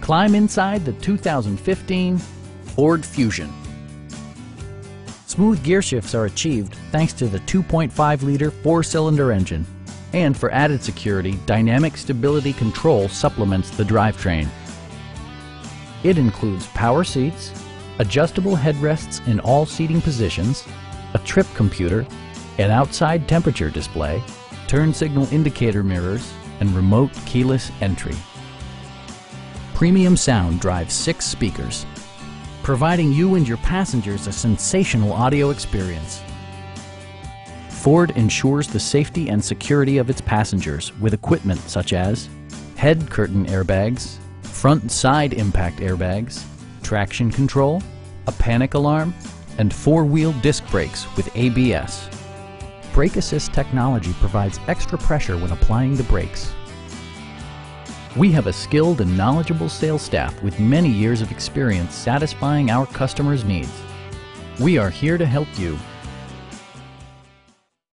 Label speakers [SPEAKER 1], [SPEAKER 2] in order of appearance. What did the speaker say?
[SPEAKER 1] Climb inside the 2015 Ford Fusion. Smooth gear shifts are achieved thanks to the 2.5-liter four-cylinder engine. And for added security, dynamic stability control supplements the drivetrain. It includes power seats, adjustable headrests in all seating positions, a trip computer, an outside temperature display, turn signal indicator mirrors, and remote keyless entry. Premium sound drives 6 speakers, providing you and your passengers a sensational audio experience. Ford ensures the safety and security of its passengers with equipment such as head curtain airbags, front and side impact airbags, traction control, a panic alarm, and 4-wheel disc brakes with ABS. Brake Assist technology provides extra pressure when applying the brakes. We have a skilled and knowledgeable sales staff with many years of experience satisfying our customers' needs. We are here to help you